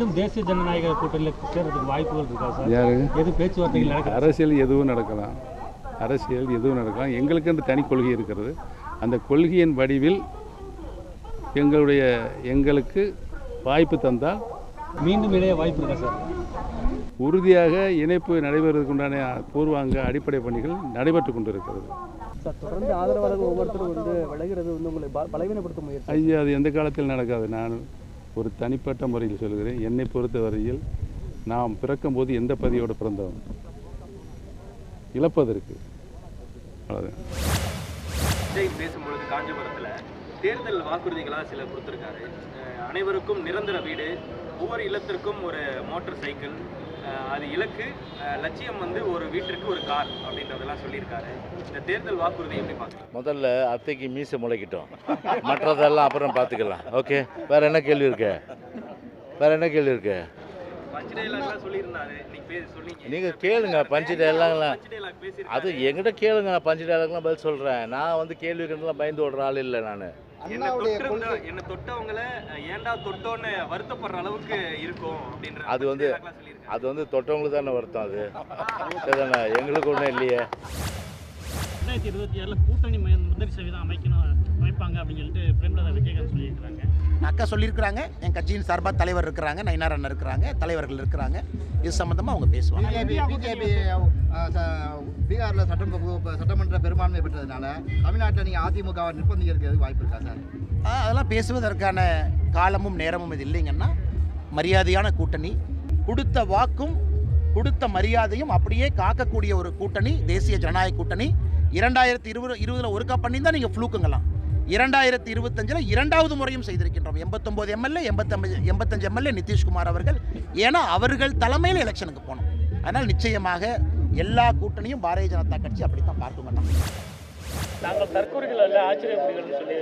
மீண்டும் தேசிய ஜனநாயக கூட்டணியில் சேர்றதுக்கு வாய்ப்புகள் இருக்கா சார்? எது பேச்சுவார்த்தைகள் நடக்கும்? அரசியல் எதுவும் நடக்கலாம், எங்களுக்கு அந்த தனி கொள்கை இருக்கிறது. அந்த கொள்கையின் வடிவில் எங்களுக்கு வாய்ப்பு தந்தால் மீண்டும் இணைய வாய்ப்பு இருக்கா சார்? உறுதியாக இணைப்பு நடைபெறுவதற்குண்டான பூர்வாங்க அடிப்படை பணிகள் நடைபெற்று கொண்டிருக்கிறது. சார், தொடர்ந்து ஆதரவாளர்கள் ஒவ்வொருத்தரும் விலகிறது உங்களை பலவீனப்படுத்த முயற்சி. ஐயா, அது எந்த காலத்தில் நடக்காது. நான் ஒரு தனிப்பட்ட முறையில் சொல்கிறேன். என்னை பொறுத்த வரையில் நாம் பிறக்கும் போது எந்த பதியோடு பிறந்தோம், இழப்பதற்கு அவ்வளோதான். விஜய் பேசும்பொழுது காஞ்சிபுரத்தில் தேர்தல் வாக்குறுதிகளாக சில கொடுத்துருக்காரு. அனைவருக்கும் நிரந்தர வீடு, ஒவ்வொரு இல்லத்திற்கும் ஒரு மோட்டார் சைக்கிள், அது இலக்கு, லட்சியம் ஒரு வீட்டிற்கு ஒரு கார் அப்படின்றதெல்லாம் சொல்லியிருக்காரு. இந்த தேர்தல் வாக்குறுதி எப்படி பார்க்குறீங்க? முதல்ல அத்தைக்கு மீசை முளைக்கிட்டோம், மற்றதெல்லாம் அப்புறம் பார்த்துக்கலாம். ஓகே, வேற என்ன கேள்வி இருக்கு? நீங்கள் கேளுங்க. பஞ்சு டைலாக்லாம் அது எங்கிட்ட கேளுங்க. நான் பஞ்சு டைலாக்லாம் பதில் சொல்கிறேன். நான் கேள்விக்கெல்லாம் பயந்து ஓடுற ஆள் இல்லை. நான் என்ன தொட்டவங்களை ஏன்டா தொட்டோன்னு வருத்தப்படுற அளவுக்கு இருக்கும் அப்படின்ற அது தொட்டவங்களுக்கு தானே வருத்தம். அது தானே, எங்களுக்கு ஒன்றும் இல்லையே. 2026 கூட்டணி முதல் சதவீதம் அமைப்பாங்க அப்படின்னு சொல்லிட்டு பிரேமலதா விஜயகாந்த் சொல்லியிருக்கிறாங்க. அக்கா சொல்லியிருக்கிறாங்க. என் கட்சியின் சார்பாக தலைவர் இருக்கிறாங்க, நயினார் அண்ணன் இருக்கிறாங்க, தலைவர்கள் இருக்கிறாங்க. இது சம்பந்தமாக அவங்க பேசுவாங்க. பிஜேபி பீகாரில் சட்டமன்ற பெரும்பான்மை பெற்றதுனால தமிழ்நாட்டில் நீங்கள் அதிமுகவை நிர்பந்திக்கிறதுக்கு வாய்ப்பு இருக்கா சார்? அதெல்லாம் பேசுவதற்கான காலமும் நேரமும் இது இல்லைங்கன்னா, மரியாதையான கூட்டணி, கொடுத்த வாக்கும் கொடுத்த மரியாதையும் அப்படியே காக்கக்கூடிய ஒரு கூட்டணி தேசிய ஜனநாயக கூட்டணி. 2020 ஒருக்கா பண்ணி தான் நீங்கள் ஃப்ளூக்குங்கலாம். 2025 இரண்டாவது முறையும் செய்திருக்கின்றோம். 89 எம்எல்ஏ, 85 எம்எல்ஏ நிதிஷ்குமார் அவர்கள். ஏன்னா அவர்கள் தலைமையில் எலெக்ஷனுக்கு போனோம். அதனால் நிச்சயமாக எல்லா கூட்டணியும் பாரதிய ஜனதா கட்சி அப்படித்தான் பார்க்குங்க. நாங்கள் தற்கொலைகள் அல்ல ஆச்சரியக்குறிகள் சொல்லி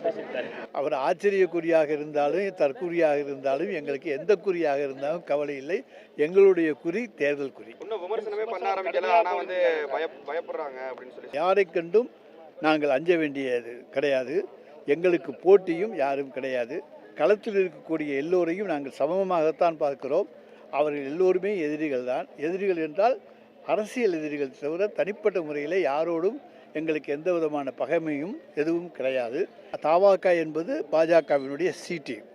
பேசியிருக்காரு. அவர் ஆச்சரியக்குறியாக இருந்தாலும் தற்குறியாக இருந்தாலும் எங்களுக்கு எந்த குறியாக இருந்தாலும் கவலை இல்லை. எங்களுடைய குறி தேர்தல் குறி. இன்னும் விமர்சனமே பண்ண ஆரம்பிக்கல, ஆனால் பயப்படுறாங்க அப்படின்னு சொல்லி யாரை கண்டும் நாங்கள் அஞ்ச வேண்டியது கிடையாது. எங்களுக்கு போட்டியும் யாரும் கிடையாது. களத்தில் இருக்கக்கூடிய எல்லோரையும் நாங்கள் சமமாகத்தான் பார்க்கிறோம். அவர்கள் எல்லோருமே எதிரிகள் தான். எதிரிகள் என்றால் அரசியல் எதிரிகள் தவிர தனிப்பட்ட முறையில் யாரோடும் எங்களுக்கு எந்த விதமான பகைமையும் எதுவும் கிடையாது. தவாக என்பது பாஜகவினுடைய சி டீம்.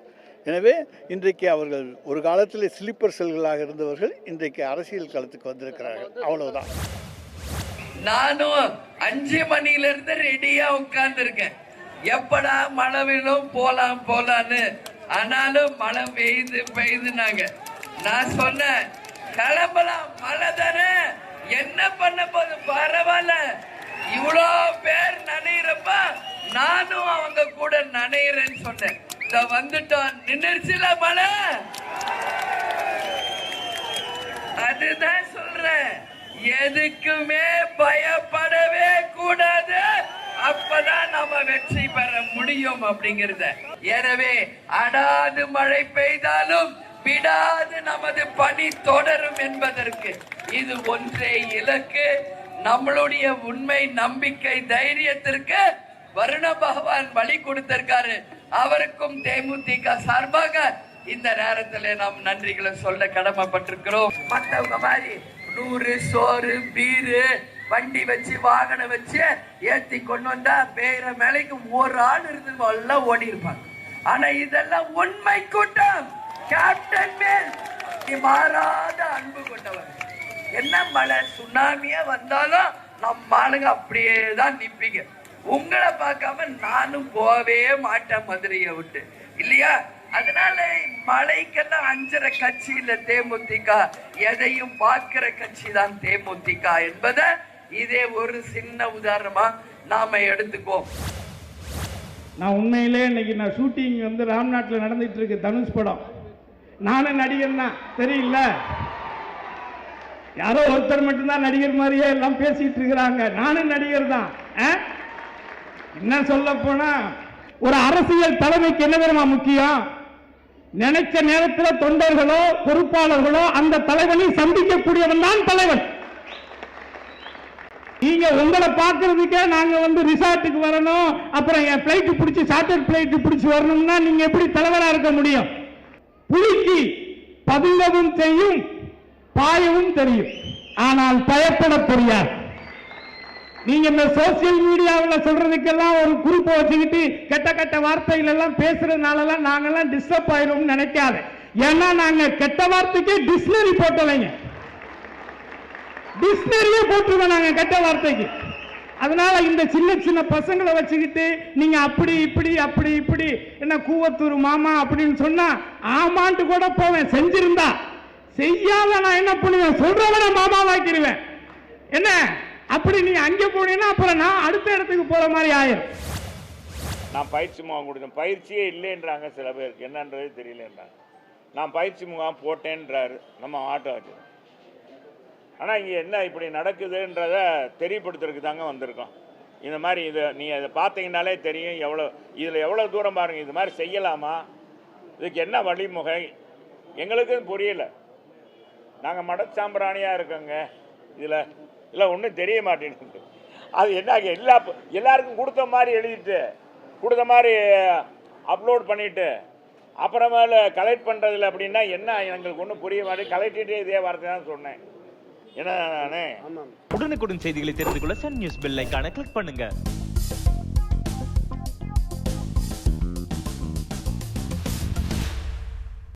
எனவே இன்றைக்கு அவர்கள் ஒரு காலத்தில் ஸ்லீப்பர் செல்களாக இருந்தவர்கள் இன்றைக்கு அரசியல் களத்துக்கு வந்திருக்கிறார்கள். அவ்வளவுதான். நானும் 5 மணிலிருந்து ரெடியா உட்கார்ந்து இருக்கேன். எப்படா மழை விழும் போலான்னு. ஆனாலும் மழை பெய்யுதுனாங்க. நான் சொன்னேன், கிளம்பலாம், மழை தானே, என்ன பண்ண போது பரவாயில்ல, இவ்வளோ பேர் நனையிறப்ப நானும் அவங்க கூட நனையிறேன்னு சொன்னேன். வந்துட்டோம், நின்றுச்சுல மழை. அதுதான் சொல்றேன், எதுக்குமே பயப்படவே கூடாது. அப்பதான் நம்ம வெற்றி பெற முடியும் அப்படிங்கிறத. எனவே அடாது மழை பெய்தாலும் விடாது நமது பணி தொடரும் என்பதற்கு இது ஒன்றே இலக்கு. நம்மளுடைய உண்மை நம்பிக்கை தைரியத்திற்கு வருண பகவான் வழி கொடுத்திருக்காரு. அவருக்கும் தேமுதிக சார்பாக இந்த நேரத்தில் நாம் நன்றிகளை சொல்ல கடமைப்பட்டிருக்கிறோம். மற்றவங்க மாதிரி 100 சோறு பீரு வண்டி வச்சு வாகனம் வச்சு ஏத்தி கொண்டு வந்தா வேற மேலைக்கு ஒரு ஆள் இருந்து எல்லாம் ஓடி இருப்பாங்க. ஆனா இதெல்லாம் உண்மை கூட்டம். கேப்டன் மேல் மாறாத அன்பு கொண்டவர். என்ன மழை சுனாமியா வந்தாலும் நம்ம ஆளுங்க அப்படியே தான் நிப்பீங்க. உங்களை பார்க்காம நானும் போவே மாட்டேன் மதுரையை விட்டு, இல்லையா? அதனால மழைக்கெல்லாம் அஞ்சுற கட்சி இல்ல தேமுதிக, எதையும் பார்க்கிற கட்சி தான் தேமுதிக என்பதை இதே ஒரு சின்ன உதாரணமா நாம எடுத்துக்குவோம். நான் உண்மையிலே இன்னைக்கு ஷூட்டிங் ராம்நாட்டில் நடந்துட்டு இருக்கு, தனுஷ் படம். நானும் நடிகர் தான், தெரியல, யாரோ ஒருத்தர் மட்டும்தான் நடிகர் மாதிரியே எல்லாம் பேசிட்டு இருக்கிறாங்க. நானும் நடிகர் தான். என்ன சொல்ல போனா, ஒரு அரசியல் தலைமைக்கு என்ன தெரியுமா முக்கியம்? நினைச்ச நேரத்தில் தொண்டர்களோ பொறுப்பாளர்களோ அந்த தலைவனை சந்திக்கக்கூடியவன் தான் தலைவன். நீங்க உங்களை பார்க்கறதுக்கே நாங்க ரிசார்ட்டுக்கு வரணும், அப்புறம் என் பிளைட் பிடிச்சி சார்ட்டர் பிளைட் பிடிச்சி வரணும்னா நீங்க எப்படி தலைவரா இருக்க முடியும்? புலிக்கு பதுங்கவும் செய்யும், பாயவும் தெரியும், ஆனால் பயப்பட தெரியாது. நீங்க இந்த சோசியல் மீடியாவில் சொல்றதுக்கெல்லாம் ஒரு குரூப்பை வச்சுக்கிட்டு கெட்ட கெட்ட வார்த்தைகள் எல்லாம் பேசுறதுனாலலாம் நாங்கெல்லாம் டிஸ்டர்ப் ஆயிரும் நினைக்காது. ஏன்னா நாங்க கெட்ட வார்த்தைக்கு டிக்ஷனரி போட்டலைங்க, டிக்ஷனரியே போட்டுருவோம் நாங்க கெட்ட வார்த்தைக்கு. அதனால இந்த சின்ன சின்ன பசங்களை வச்சுக்கிட்டு நீங்க அப்படி இப்படி அப்படி இப்படி என்ன கூவத்தூர் மாமா அப்படின்னு சொன்னா ஆமான்ட்டு கூட போவேன். செஞ்சிருந்தா செய்யாத நான் என்ன பண்ணுவேன், சொல்றவன மாமா வாக்கிடுவேன். என்ன அப்படி நீ அங்கே போனீங்கன்னா அப்புறம் நான் அடுத்த இடத்துக்கு போற மாதிரி ஆயிரும். நான் பயிற்சி முகாம் கொடுத்தேன், பயிற்சியே இல்லைன்றாங்க சில பேருக்கு, என்னன்றது தெரியலன்றாங்க. நான் பயிற்சி முகாம் போட்டேன்றாரு நம்ம ஆட்டோ வச்சு. ஆனால் இங்கே என்ன இப்படி நடக்குதுன்றத தெரியப்படுத்துறதுக்கு தாங்க வந்திருக்கோம். இந்த மாதிரி இதை நீங்கள் இதை பார்த்தீங்கன்னாலே தெரியும் இதில் எவ்வளோ தூரம் பாருங்கள். இது மாதிரி செய்யலாமா, இதுக்கு என்ன வழிமுறை எங்களுக்கும் புரியல. நாங்கள் மடச்சாம்பிராணியாக இருக்கோங்க, இதில் ஒன்றும் தெரிய மாட்டேங்குது. அது என்ன எல்லாருக்கும் கொடுத்த மாதிரி எழுதிட்டு கொடுத்த மாதிரி அப்லோட் பண்ணிவிட்டு அப்புறமேல கலெக்ட் பண்ணுறதில்ல அப்படின்னா என்ன எங்களுக்கு ஒன்றும் புரிய மாட்டேங்குது. கலெக்டிட்டே இதே வார்த்தை தான் சொன்னேன். என்ன நானே உடனுக்குடன் செய்திகளை தெரிந்து கொள்ள சன் நியூஸ் பெல் ஐகானை கிளிக் பண்ணுங்க.